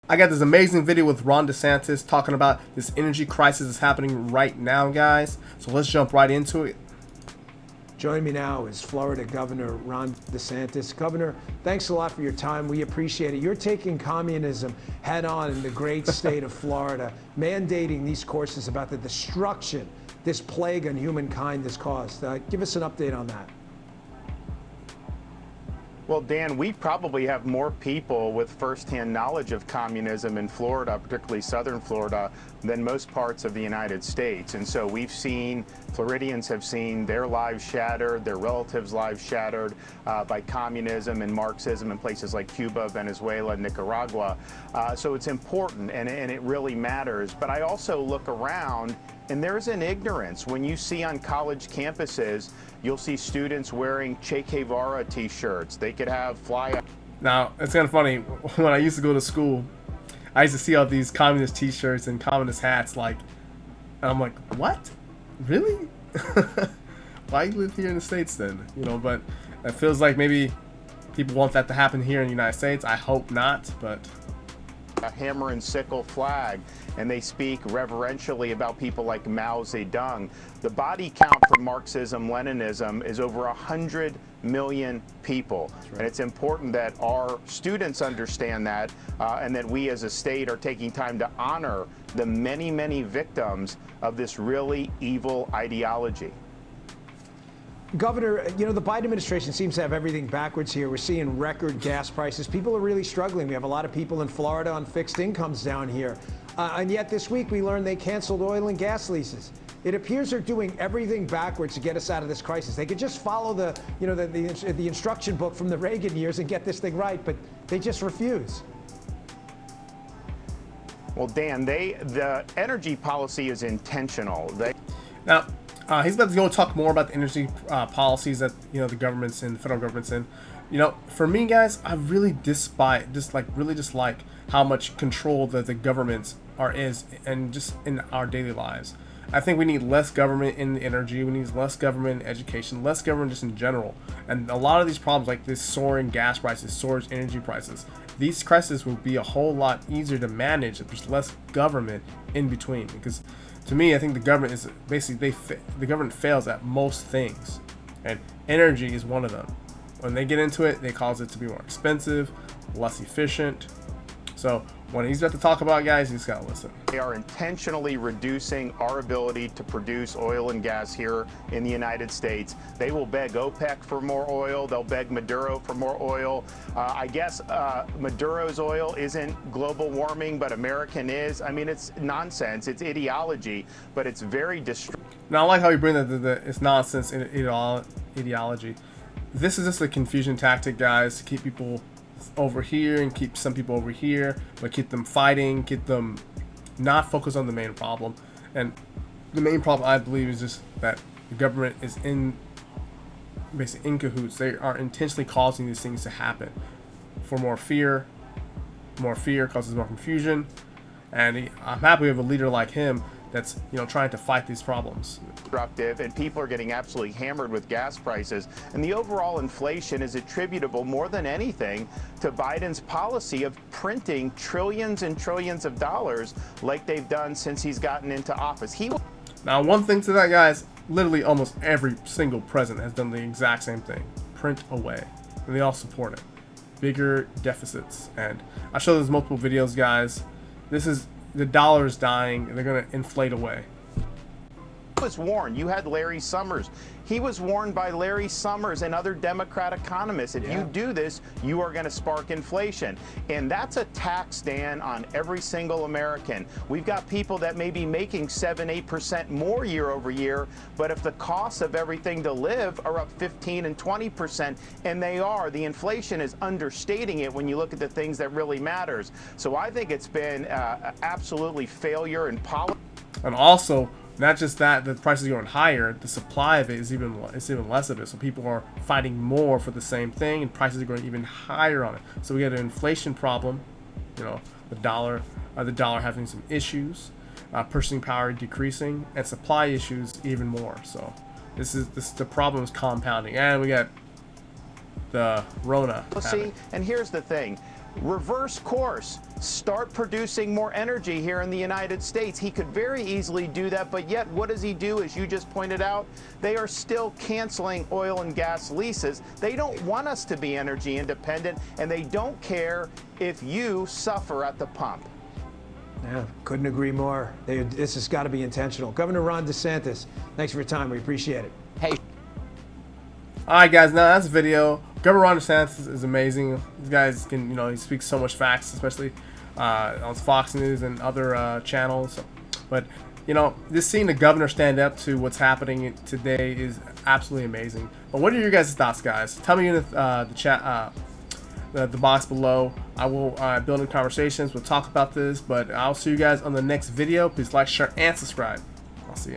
I got this amazing video with Ron Desantis talking about this energy crisis that's happening right now, guys. So let's jump right into it. Joining me now is Florida Governor Ron Desantis. Governor, thanks a lot for your time. We appreciate it. You're taking communism head on in the great state of Florida, mandating these courses about the destruction this plague on humankind has caused. Give us an update on that. Well, Dan, we probably have more people with firsthand knowledge of communism in Florida, particularly southern Florida, than most parts of the United States. And so we've seen, Floridians have seen their lives shattered, their relatives' lives shattered by communism and Marxism in places like Cuba, Venezuela, Nicaragua. So it's important and it really matters. But I also look around and there's an ignorance. When you see on college campuses, you'll see students wearing Che Guevara t-shirts. They could have fly. Now, it's kind of funny. When I used to go to school, I used to see all these communist t-shirts and communist hats, and I'm like, what? Really? Why you live here in the States then? But it feels like maybe people want that to happen here in the United States. I hope not, but A hammer and sickle flag, and they speak reverentially about people like Mao Zedong. The body count for Marxism, Leninism is over 100 million people. Right. And it's important that our students understand that and that we as a state are taking time to honor the many, many victims of this really evil ideology. Governor, the Biden administration seems to have everything backwards here. We're seeing record gas prices. People are really struggling. We have a lot of people in Florida on fixed incomes down here. And yet this week we learned they canceled oil and gas leases. It appears they're doing everything backwards to get us out of this crisis. They could just follow the instruction book from the Reagan years and get this thing right, but they just refuse. Well, Dan, the energy policy is intentional. Now, he's about to go talk more about the energy policies that the government's in, the federal government's in. For me, guys, I really dislike how much control that the governments is and just in our daily lives. I think we need less government in energy. We need less government in education, less government just in general. And a lot of these problems, like this soaring gas prices, soaring energy prices, these crises will be a whole lot easier to manage if there's less government in between. Because to me, I think the government is basically the government fails at most things, and energy is one of them. When they get into it, they cause it to be more expensive, less efficient. So when he's about to talk about, guys, you just gotta listen. They are intentionally reducing our ability to produce oil and gas here in the United States. They will beg OPEC for more oil. They'll beg Maduro for more oil. I guess Maduro's oil isn't global warming, but American is. I mean, it's nonsense. It's ideology, but it's very destructive. Now, I like how you bring it's nonsense ideology. This is just a confusion tactic, guys, to keep people over here and keep some people over here, but keep them fighting, keep them not focused on the main problem. And the main problem, I believe, is just that the government is basically in cahoots. They are intentionally causing these things to happen for more fear. More fear causes more confusion, and I'm happy we have a leader like him that's trying to fight these problems. And people are getting absolutely hammered with gas prices, and the overall inflation is attributable more than anything to Biden's policy of printing trillions and trillions of dollars like they've done since he's gotten into office. Now, one thing to that, guys, literally almost every single president has done the exact same thing: print away, and they all support it. Bigger deficits, and I show this multiple videos, guys. The dollar is dying, and they're going to inflate away. Was warned. You had Larry Summers. He was warned by Larry Summers and other Democrat economists. If you do this, you are going to spark inflation. And that's a tax, Dan, on every single American. We've got people that may be making 7-8% more year over year, but if the costs of everything to live are up 15 and 20%, and they are, the inflation is understating it when you look at the things that really matters. So I think it's been absolutely failure in policy. And also, not just that, the price is going higher, the supply of it is even less of it. So people are fighting more for the same thing, and prices are going even higher on it. So we got an inflation problem, the dollar having some issues, purchasing power decreasing, and supply issues even more. So the problem is compounding, and we got the Rona. See, and here's the thing. reverse course, start producing more energy here in the United States. He could very easily do that, but yet what does he do? As you just pointed out, they are still canceling oil and gas leases. They don't want us to be energy independent, and they don't care if you suffer at the pump. Yeah, couldn't agree more. This has got to be intentional. Governor Ron DeSantis, thanks for your time. We appreciate it. Hey. All right, guys. Now that's a video. Governor Ron DeSantis is amazing. These guys can, he speaks so much facts, especially on Fox News and other channels. But just seeing the governor stand up to what's happening today is absolutely amazing. But what are your guys' thoughts, guys? Tell me in the chat, the box below. I will build in conversations. We'll talk about this. But I'll see you guys on the next video. Please like, share, and subscribe. I'll see you.